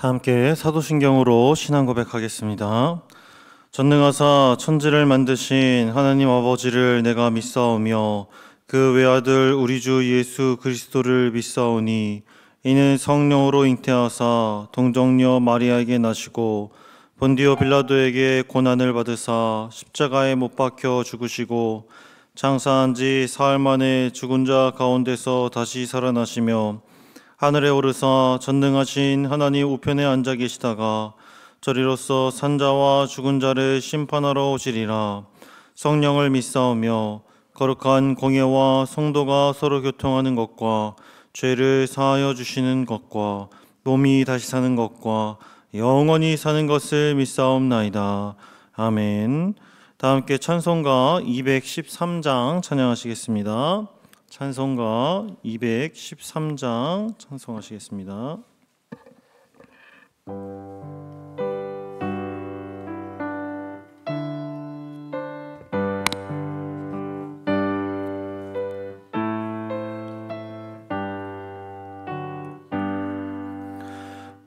다 함께 사도신경으로 신앙 고백하겠습니다. 전능하사 천지를 만드신 하나님 아버지를 내가 믿사오며 그 외아들 우리 주 예수 그리스도를 믿사오니 이는 성령으로 잉태하사 동정녀 마리아에게 나시고 본디오 빌라도에게 고난을 받으사 십자가에 못 박혀 죽으시고 장사한 지 사흘 만에 죽은 자 가운데서 다시 살아나시며 하늘에 오르사 전능하신 하나님 우편에 앉아 계시다가 저리로서 산자와 죽은 자를 심판하러 오시리라. 성령을 믿사오며 거룩한 공예와 성도가 서로 교통하는 것과 죄를 사하여 주시는 것과 몸이 다시 사는 것과 영원히 사는 것을 믿사옵나이다. 아멘. 다 함께 찬송가 213장 찬양하시겠습니다. 찬송가 213장 찬송하시겠습니다.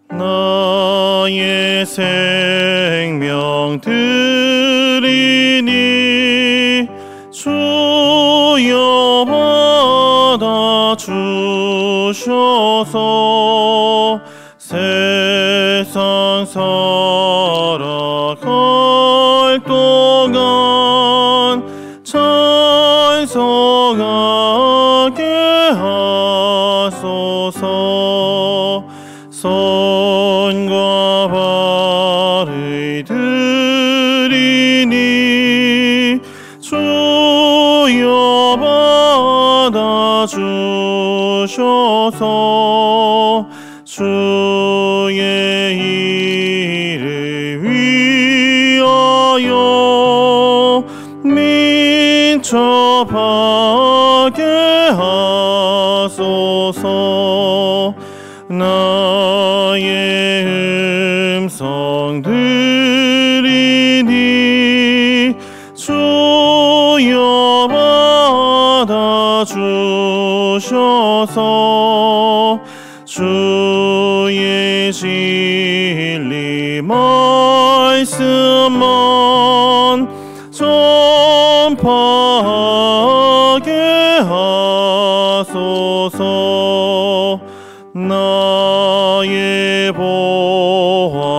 나의 생명 드리니 주여 받아 주셔서 세상 살아갈 동안 찬송하게 하소서. 선과 발을 드리니 주여 받아 주셔서 주의 일을 위하여 민첩하게 하소서. 나의 음성 들리니 주여 받아 주셔서 주의 진리 말씀만 전파하게 하소서. 나의 보화들이니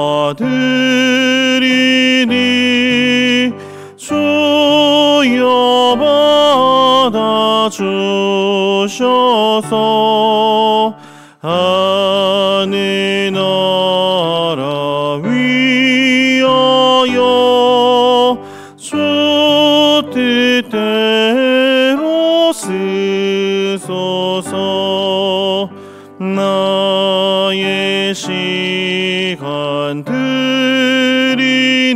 주여 받아 주셔서 하늘 나라 위하여 주 뜻대로 쓰소서. 나의 시간 드리니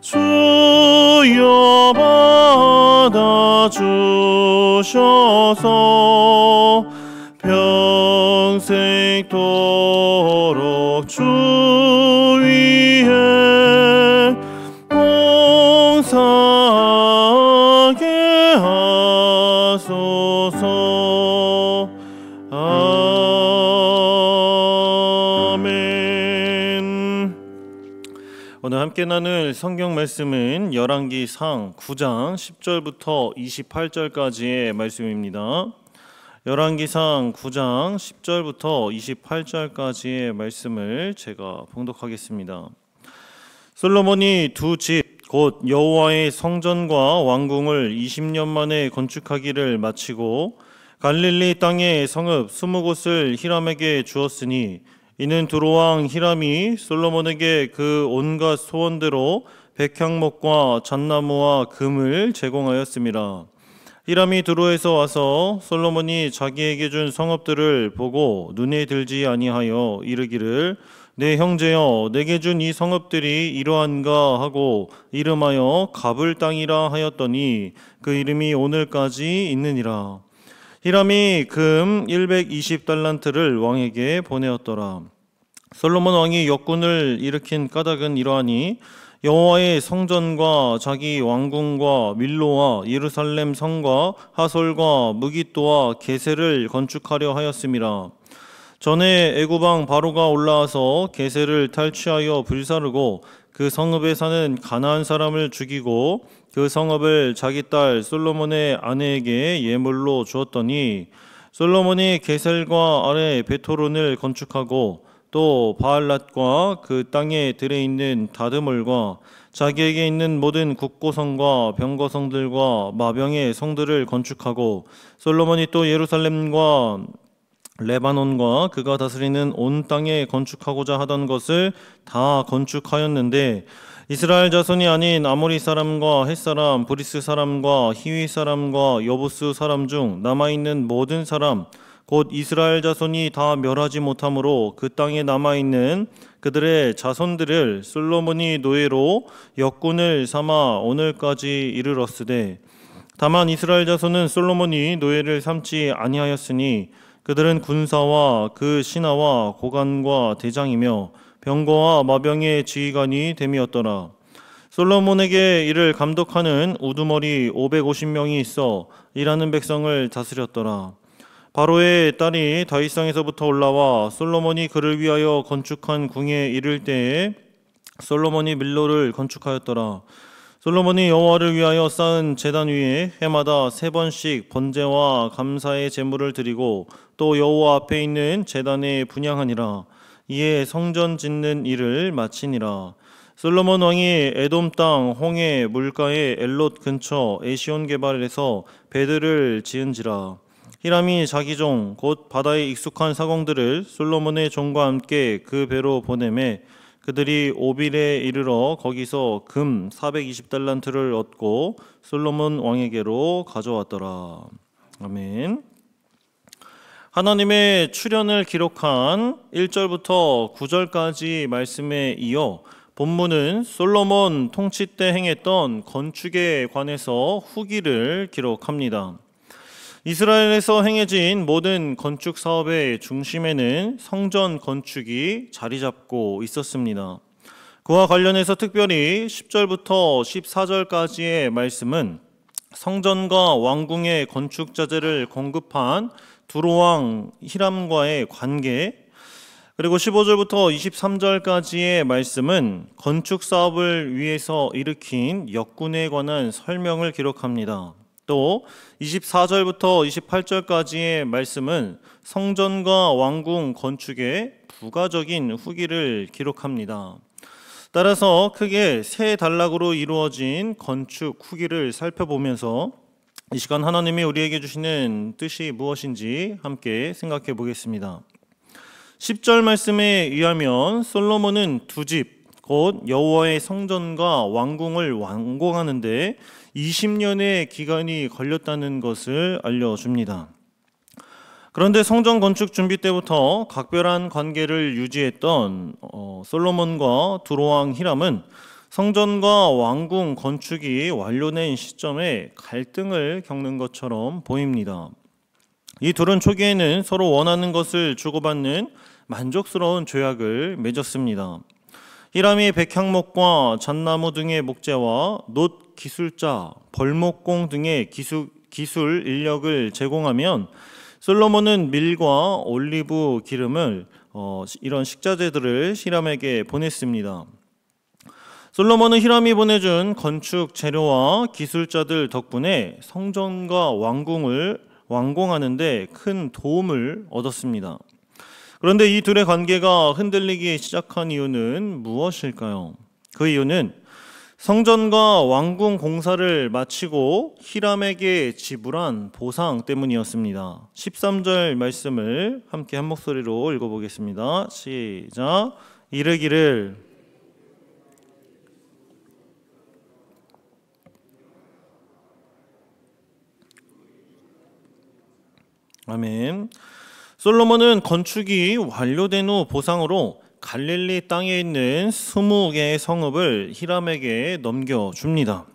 주여 받아 주셔서 평생토록 주 위에 봉사하게 하소서. 아멘. 오늘 함께 나눌 성경 말씀은 열왕기상 9장 10절부터 28절까지의 말씀입니다. 열왕기상 9장 10절부터 28절까지의 말씀을 제가 봉독하겠습니다. 솔로몬이 두 집 곧 여호와의 성전과 왕궁을 20년 만에 건축하기를 마치고 갈릴리 땅의 성읍 20곳을 히람에게 주었으니 이는 두로왕 히람이 솔로몬에게 그 온갖 소원대로 백향목과 잣나무와 금을 제공하였습니다. 히람이 두로에서 와서 솔로몬이 자기에게 준 성읍들을 보고 눈에 들지 아니하여 이르기를 내 형제여 내게 준 이 성읍들이 이러한가 하고 이름하여 갑을 땅이라 하였더니 그 이름이 오늘까지 있느니라. 히람이 금 120달란트를 왕에게 보내었더라. 솔로몬 왕이 역군을 일으킨 까닭은 이러하니 여호와의 성전과 자기 왕궁과 밀로와 예루살렘 성과 하솔과 무깃도와 게셀을 건축하려 하였음이라. 전에 애굽 왕 바로가 올라와서 게셀을 탈취하여 불사르고 그 성읍에 사는 가나안 사람을 죽이고 그 성읍을 자기 딸 솔로몬의 아내에게 예물로 주었더니 솔로몬이 게셀과 아래 베토론을 건축하고 또 바알랏과 그 땅에 들에 있는 다드몰과 자기에게 있는 모든 국고성과 병거성들과 마병의 성들을 건축하고 솔로몬이 또 예루살렘과 레바논과 그가 다스리는 온 땅에 건축하고자 하던 것을 다 건축하였는데 이스라엘 자손이 아닌 아모리 사람과 헷 사람, 브리스 사람과 히위 사람과 여부스 사람 중 남아있는 모든 사람 곧 이스라엘 자손이 다 멸하지 못하므로 그 땅에 남아있는 그들의 자손들을 솔로몬이 노예로 역군을 삼아 오늘까지 이르렀으되 다만 이스라엘 자손은 솔로몬이 노예를 삼지 아니하였으니 그들은 군사와 그 신하와 고관과 대장이며 병거와 마병의 지휘관이 됨이었더라. 솔로몬에게 이를 감독하는 우두머리 550명이 있어 일하는 백성을 다스렸더라. 바로의 딸이 다윗성에서부터 올라와 솔로몬이 그를 위하여 건축한 궁에 이를 때에 솔로몬이 밀로를 건축하였더라. 솔로몬이 여호와를 위하여 쌓은 제단 위에 해마다 3번씩 번제와 감사의 제물을 드리고 또 여호와 앞에 있는 제단에 분향하니라. 이에 성전 짓는 일을 마치니라. 솔로몬 왕이 에돔 땅 홍해 물가의 엘롯 근처 에시온 게발에서 배들을 지은지라. 히람이 자기 종 곧 바다에 익숙한 사공들을 솔로몬의 종과 함께 그 배로 보내매 그들이 오빌에 이르러 거기서 금 420달란트를 얻고 솔로몬 왕에게로 가져왔더라. 아멘. 하나님의 출현을 기록한 1절부터 9절까지 말씀에 이어 본문은 솔로몬 통치 때 행했던 건축에 관해서 후기를 기록합니다. 이스라엘에서 행해진 모든 건축 사업의 중심에는 성전 건축이 자리 잡고 있었습니다. 그와 관련해서 특별히 10절부터 14절까지의 말씀은 성전과 왕궁의 건축 자재를 공급한 두로왕 히람과의 관계, 그리고 15절부터 23절까지의 말씀은 건축 사업을 위해서 일으킨 역군에 관한 설명을 기록합니다. 또 24절부터 28절까지의 말씀은 성전과 왕궁 건축의 부가적인 후기를 기록합니다. 따라서 크게 3단락으로 이루어진 건축 후기를 살펴보면서 이 시간 하나님이 우리에게 주시는 뜻이 무엇인지 함께 생각해 보겠습니다. 10절 말씀에 의하면 솔로몬은 2집, 곧 여호와의 성전과 왕궁을 완공하는 데 20년의 기간이 걸렸다는 것을 알려줍니다. 그런데 성전 건축 준비 때부터 각별한 관계를 유지했던 솔로몬과 두로왕 히람은 성전과 왕궁 건축이 완료된 시점에 갈등을 겪는 것처럼 보입니다. 이 둘은 초기에는 서로 원하는 것을 주고받는 만족스러운 조약을 맺었습니다. 히람이 백향목과 잣나무 등의 목재와 놋 기술자, 벌목공 등의 기술 인력을 제공하면 솔로몬은 밀과 올리브 기름을 이런 식자재들을 히람에게 보냈습니다. 솔로몬은 히람이 보내준 건축 재료와 기술자들 덕분에 성전과 왕궁을 완공하는 데 큰 도움을 얻었습니다. 그런데 이 둘의 관계가 흔들리기 시작한 이유는 무엇일까요? 그 이유는 성전과 왕궁 공사를 마치고 히람에게 지불한 보상 때문이었습니다. 13절 말씀을 함께 한 목소리로 읽어보겠습니다. 시작. 이르기를 아멘. 솔로몬은 건축이 완료된 후 보상으로 갈릴리 땅에 있는 20개의 성읍을 히람에게 넘겨줍니다.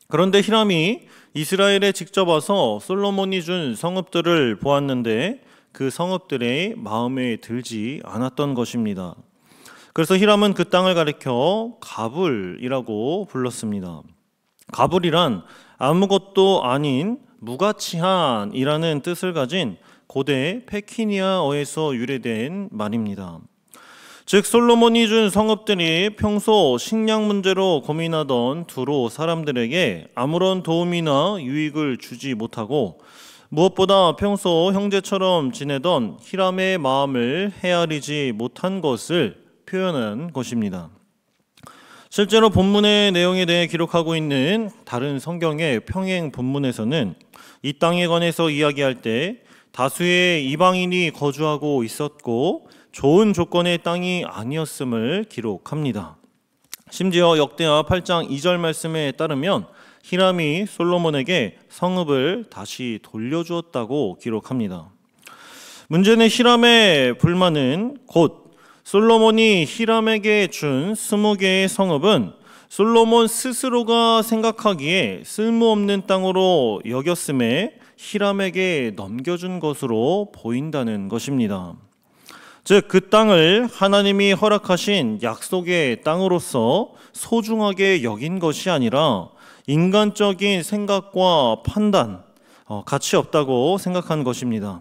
그런데 히람이 이스라엘에 직접 와서 솔로몬이 준 성읍들을 보았는데 그 성읍들의 마음에 들지 않았던 것입니다. 그래서 히람은 그 땅을 가리켜 가불이라고 불렀습니다. 가불이란 아무것도 아닌 무가치한이라는 뜻을 가진 고대 페키니아어에서 유래된 말입니다. 즉 솔로몬이 준 성읍들이 평소 식량 문제로 고민하던 두로 사람들에게 아무런 도움이나 유익을 주지 못하고 무엇보다 평소 형제처럼 지내던 히람의 마음을 헤아리지 못한 것을 표현한 것입니다. 실제로 본문의 내용에 대해 기록하고 있는 다른 성경의 평행 본문에서는 이 땅에 관해서 이야기할 때 다수의 이방인이 거주하고 있었고 좋은 조건의 땅이 아니었음을 기록합니다. 심지어 역대하 8장 2절 말씀에 따르면 히람이 솔로몬에게 성읍을 다시 돌려주었다고 기록합니다. 문제는 히람의 불만은 곧 솔로몬이 히람에게 준 20개의 성읍은 솔로몬 스스로가 생각하기에 쓸모없는 땅으로 여겼음에 히람에게 넘겨준 것으로 보인다는 것입니다. 즉 그 땅을 하나님이 허락하신 약속의 땅으로서 소중하게 여긴 것이 아니라 인간적인 생각과 판단, 가치 없다고 생각한 것입니다.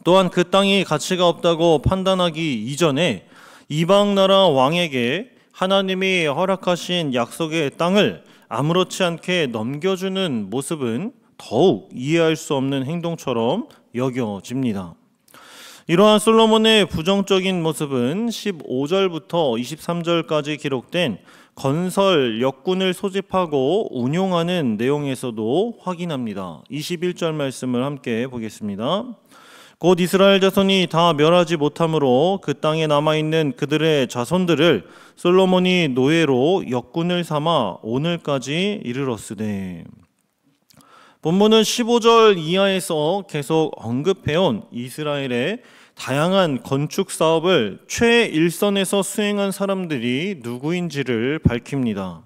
또한 그 땅이 가치가 없다고 판단하기 이전에 이방 나라 왕에게 하나님이 허락하신 약속의 땅을 아무렇지 않게 넘겨주는 모습은 더욱 이해할 수 없는 행동처럼 여겨집니다. 이러한 솔로몬의 부정적인 모습은 15절부터 23절까지 기록된 건설 역군을 소집하고 운용하는 내용에서도 확인합니다. 21절 말씀을 함께 보겠습니다. 곧 이스라엘 자손이 다 멸하지 못함으로 그 땅에 남아있는 그들의 자손들을 솔로몬이 노예로 역군을 삼아 오늘까지 이르렀으되. 본문은 15절 이하에서 계속 언급해온 이스라엘의 다양한 건축 사업을 최일선에서 수행한 사람들이 누구인지를 밝힙니다.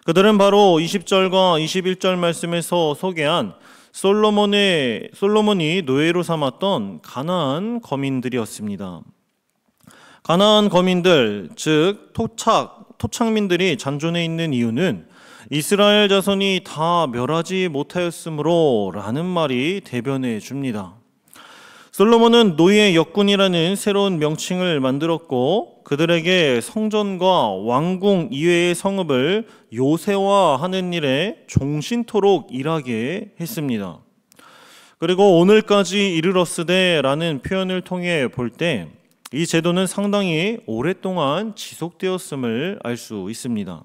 그들은 바로 20절과 21절 말씀에서 소개한 솔로몬이 노예로 삼았던 가나안 거민들이었습니다. 가나안 거민들, 즉 토착민들이 잔존해 있는 이유는 이스라엘 자손이 다 멸하지 못하였으므로 라는 말이 대변해 줍니다. 솔로몬은 노예 역군이라는 새로운 명칭을 만들었고 그들에게 성전과 왕궁 이외의 성읍을 요새화하는 일에 종신토록 일하게 했습니다. 그리고 오늘까지 이르렀으되 라는 표현을 통해 볼 때 이 제도는 상당히 오랫동안 지속되었음을 알 수 있습니다.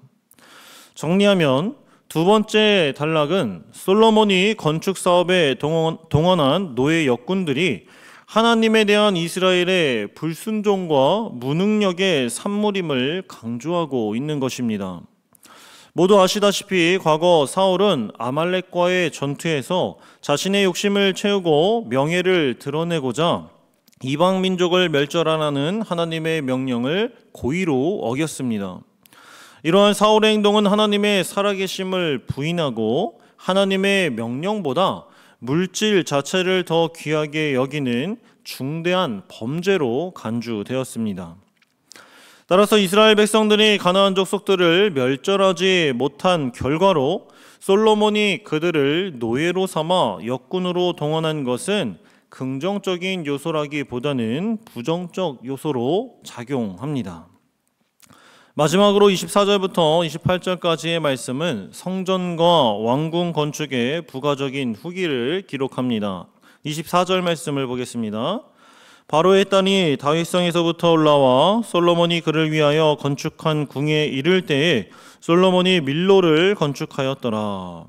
정리하면 두 번째 단락은 솔로몬이 건축 사업에 동원한 노예 역군들이 하나님에 대한 이스라엘의 불순종과 무능력의 산물임을 강조하고 있는 것입니다. 모두 아시다시피 과거 사울은 아말렉과의 전투에서 자신의 욕심을 채우고 명예를 드러내고자 이방 민족을 멸절하라는 하나님의 명령을 고의로 어겼습니다. 이러한 사울의 행동은 하나님의 살아계심을 부인하고 하나님의 명령보다 물질 자체를 더 귀하게 여기는 중대한 범죄로 간주되었습니다. 따라서 이스라엘 백성들이 가나안 족속들을 멸절하지 못한 결과로 솔로몬이 그들을 노예로 삼아 역군으로 동원한 것은 긍정적인 요소라기보다는 부정적 요소로 작용합니다. 마지막으로 24절부터 28절까지의 말씀은 성전과 왕궁 건축의 부가적인 후기를 기록합니다. 24절 말씀을 보겠습니다. 바로의 딸이 다윗성에서부터 올라와 솔로몬이 그를 위하여 건축한 궁에 이를 때에 솔로몬이 밀로를 건축하였더라.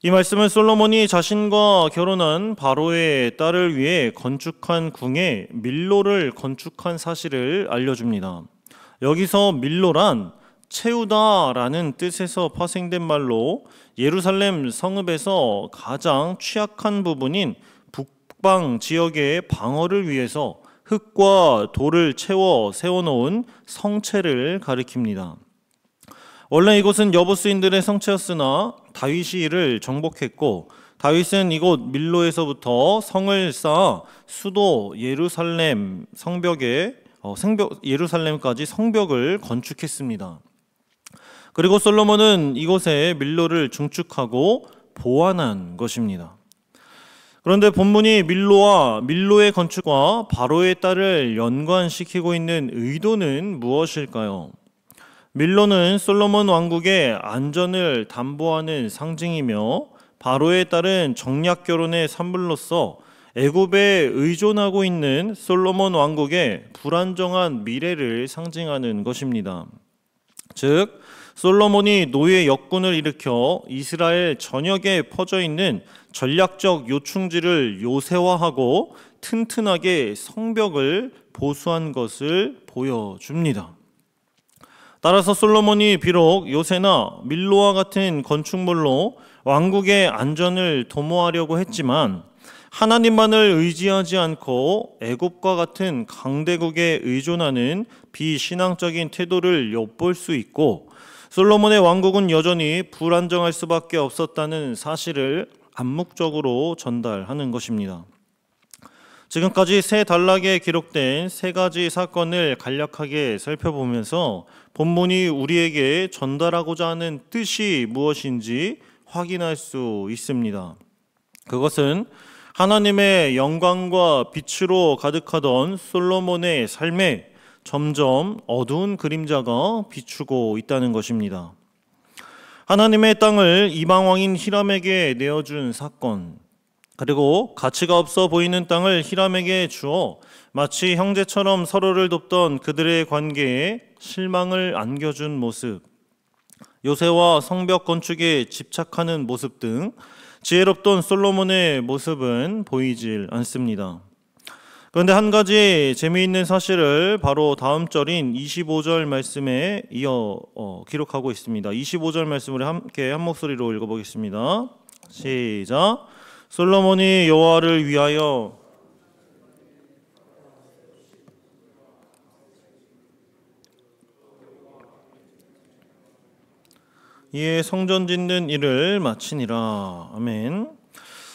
이 말씀은 솔로몬이 자신과 결혼한 바로의 딸을 위해 건축한 궁에 밀로를 건축한 사실을 알려줍니다. 여기서 밀로란 채우다라는 뜻에서 파생된 말로 예루살렘 성읍에서 가장 취약한 부분인 북방 지역의 방어를 위해서 흙과 돌을 채워 세워놓은 성체를 가리킵니다. 원래 이곳은 여부스인들의 성체였으나 다윗이 이를 정복했고 다윗은 이곳 밀로에서부터 성을 쌓아 수도 예루살렘 예루살렘까지 성벽을 건축했습니다. 그리고 솔로몬은 이곳에 밀로를 증축하고 보완한 것입니다. 그런데 본문이 밀로와 밀로의 건축과 바로의 딸을 연관시키고 있는 의도는 무엇일까요? 밀로는 솔로몬 왕국의 안전을 담보하는 상징이며 바로의 딸은 정략 결혼의 산물로서 애굽에 의존하고 있는 솔로몬 왕국의 불안정한 미래를 상징하는 것입니다. 즉 솔로몬이 노예 역군을 일으켜 이스라엘 전역에 퍼져 있는 전략적 요충지를 요새화하고 튼튼하게 성벽을 보수한 것을 보여줍니다. 따라서 솔로몬이 비록 요새나 밀로와 같은 건축물로 왕국의 안전을 도모하려고 했지만 하나님만을 의지하지 않고 애굽과 같은 강대국에 의존하는 비신앙적인 태도를 엿볼 수 있고 솔로몬의 왕국은 여전히 불안정할 수밖에 없었다는 사실을 암묵적으로 전달하는 것입니다. 지금까지 세 단락에 기록된 세 가지 사건을 간략하게 살펴보면서 본문이 우리에게 전달하고자 하는 뜻이 무엇인지 확인할 수 있습니다. 그것은 하나님의 영광과 빛으로 가득하던 솔로몬의 삶에 점점 어두운 그림자가 비추고 있다는 것입니다. 하나님의 땅을 이방 왕인 히람에게 내어준 사건, 그리고 가치가 없어 보이는 땅을 히람에게 주어 마치 형제처럼 서로를 돕던 그들의 관계에 실망을 안겨준 모습, 요새와 성벽 건축에 집착하는 모습 등 지혜롭던 솔로몬의 모습은 보이질 않습니다. 그런데 한 가지 재미있는 사실을 바로 다음 절인 25절 말씀에 이어 기록하고 있습니다. 25절 말씀을 함께 한 목소리로 읽어보겠습니다. 시작. 솔로몬이 여호와를 위하여 이에 성전 짓는 일을 마치니라. 아멘.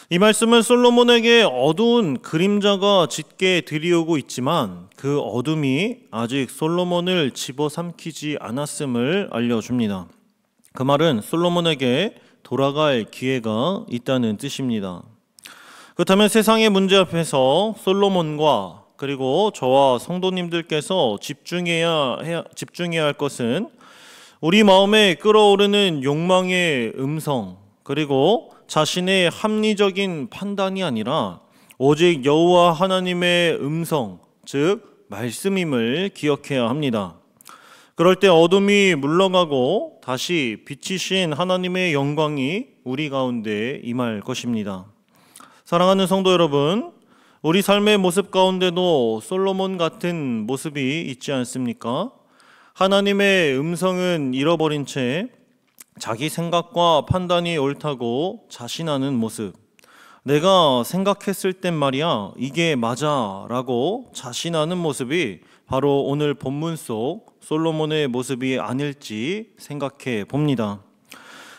이 말씀은 솔로몬에게 어두운 그림자가 짙게 들이오고 있지만 그 어둠이 아직 솔로몬을 집어삼키지 않았음을 알려줍니다. 그 말은 솔로몬에게 돌아갈 기회가 있다는 뜻입니다. 그렇다면 세상의 문제 앞에서 솔로몬과 그리고 저와 성도님들께서 집중해야 할 것은 우리 마음에 끓어오르는 욕망의 음성, 그리고 자신의 합리적인 판단이 아니라 오직 여호와 하나님의 음성, 즉 말씀임을 기억해야 합니다. 그럴 때 어둠이 물러가고 다시 빛이신 하나님의 영광이 우리 가운데 임할 것입니다. 사랑하는 성도 여러분, 우리 삶의 모습 가운데도 솔로몬 같은 모습이 있지 않습니까? 하나님의 음성은 잃어버린 채 자기 생각과 판단이 옳다고 자신하는 모습, 내가 생각했을 땐 말이야 이게 맞아 라고 자신하는 모습이 바로 오늘 본문 속 솔로몬의 모습이 아닐지 생각해 봅니다.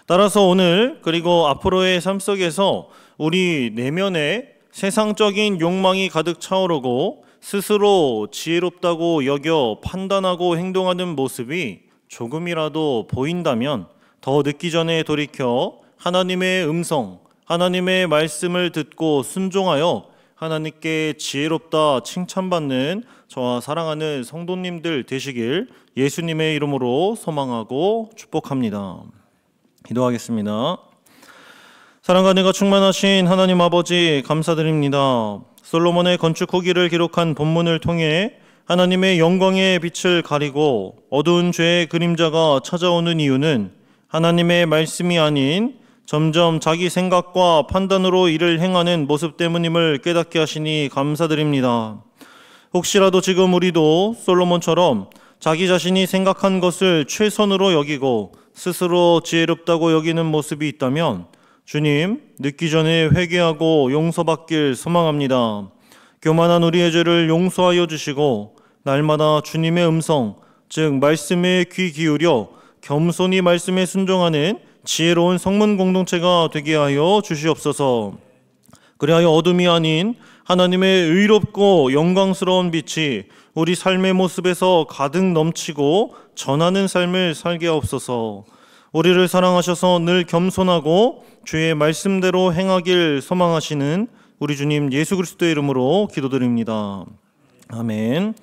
따라서 오늘 그리고 앞으로의 삶 속에서 우리 내면에 세상적인 욕망이 가득 차오르고 스스로 지혜롭다고 여겨 판단하고 행동하는 모습이 조금이라도 보인다면 더 늦기 전에 돌이켜 하나님의 음성, 하나님의 말씀을 듣고 순종하여 하나님께 지혜롭다 칭찬받는 저와 사랑하는 성도님들 되시길 예수님의 이름으로 소망하고 축복합니다. 기도하겠습니다. 사랑과 은혜가 충만하신 하나님 아버지 감사드립니다. 솔로몬의 건축 후기를 기록한 본문을 통해 하나님의 영광의 빛을 가리고 어두운 죄의 그림자가 찾아오는 이유는 하나님의 말씀이 아닌 점점 자기 생각과 판단으로 일을 행하는 모습 때문임을 깨닫게 하시니 감사드립니다. 혹시라도 지금 우리도 솔로몬처럼 자기 자신이 생각한 것을 최선으로 여기고 스스로 지혜롭다고 여기는 모습이 있다면 주님, 늦기 전에 회개하고 용서받길 소망합니다. 교만한 우리의 죄를 용서하여 주시고 날마다 주님의 음성, 즉 말씀에 귀 기울여 겸손히 말씀에 순종하는 지혜로운 성문 공동체가 되게 하여 주시옵소서. 그리하여 어둠이 아닌 하나님의 의롭고 영광스러운 빛이 우리 삶의 모습에서 가득 넘치고 전하는 삶을 살게 하옵소서. 우리를 사랑하셔서 늘 겸손하고 주의 말씀대로 행하길 소망하시는 우리 주님 예수 그리스도의 이름으로 기도드립니다. 아멘.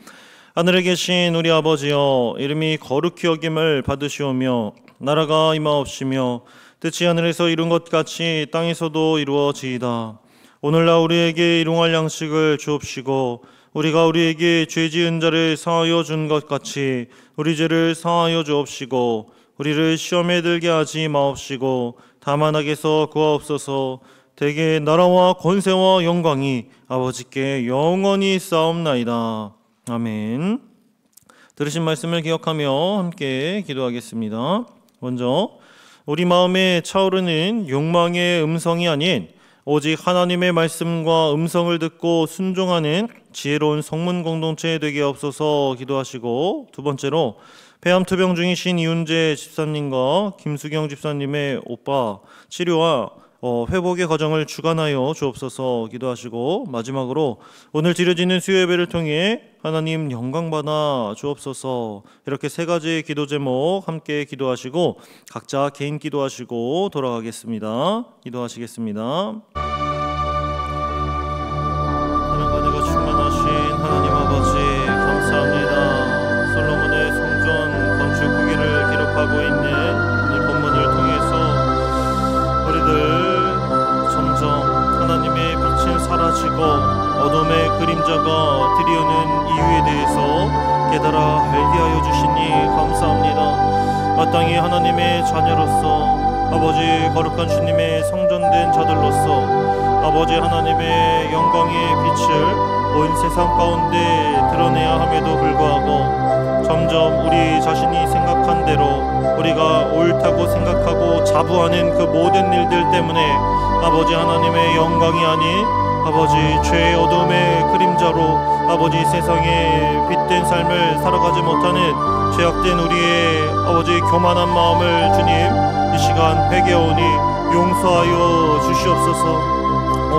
하늘에 계신 우리 아버지여, 이름이 거룩히 여김을 받으시오며 나라가 임하옵시며 뜻이 하늘에서 이룬 것 같이 땅에서도 이루어지이다. 오늘날 우리에게 일용할 양식을 주옵시고 우리가 우리에게 죄 지은 자를 사하여 준 것 같이 우리 죄를 사하여 주옵시고 우리를 시험에 들게 하지 마옵시고 다만 악에서 구하옵소서. 대개 나라와 권세와 영광이 아버지께 영원히 쌓옵나이다. 아멘. 들으신 말씀을 기억하며 함께 기도하겠습니다. 먼저 우리 마음에 차오르는 욕망의 음성이 아닌 오직 하나님의 말씀과 음성을 듣고 순종하는 지혜로운 성문 공동체 되게 없어서 기도하시고, 두 번째로 폐암 투병 중이신 이훈재 집사님과 김수경 집사님의 오빠 치료와 회복의 과정을 주관하여 주옵소서 기도하시고, 마지막으로 오늘 드려지는 수요 예배를 통해 하나님 영광받아 주옵소서. 이렇게 세 가지의 기도 제목 함께 기도하시고 각자 개인 기도하시고 돌아가겠습니다. 기도하시겠습니다. 사랑과 은혜가 충만하신 하나님 아버지, 감사합니다. 솔로몬의 성전 건축 후기를 기록하고 있는 오늘 본문을 통해서 우리들 점점 하나님의 빛은 사라지고 어둠의 그림자가 드리우는 이유에 대해서 깨달아 알게 하여 주시니 감사합니다. 마땅히 하나님의 자녀로서 아버지 거룩한 주님의 성전된 자들로서 아버지 하나님의 영광의 빛을 온 세상 가운데 드러내야 함에도 불구하고 점점 우리 자신이 생각한 대로 우리가 옳다고 생각하고 자부하는 그 모든 일들 때문에 아버지 하나님의 영광이 아닌 아버지 죄의 어둠의 그림자로 아버지 세상에 빛된 삶을 살아가지 못하는 죄악된 우리의 아버지 교만한 마음을 주님 이 시간 회개하오니 용서하여 주시옵소서.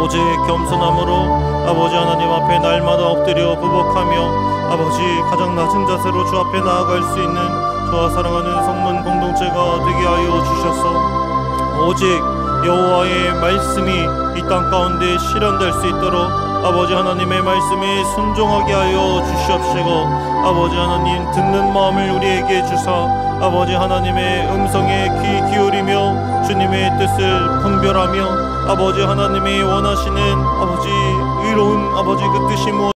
오직 겸손함으로 아버지 하나님 앞에 날마다 엎드려 부복하며 아버지 가장 낮은 자세로 주 앞에 나아갈 수 있는 저와 사랑하는 성문 공동체가 되게 하여 주셔서 오직 여호와의 말씀이 이 땅 가운데 실현될 수 있도록 아버지 하나님의 말씀에 순종하게 하여 주시옵시고 아버지 하나님 듣는 마음을 우리에게 주사 아버지 하나님의 음성에 귀 기울이며 주님의 뜻을 분별하며 아버지 하나님이 원하시는 아버지 의로운 아버지 그 뜻이 무엇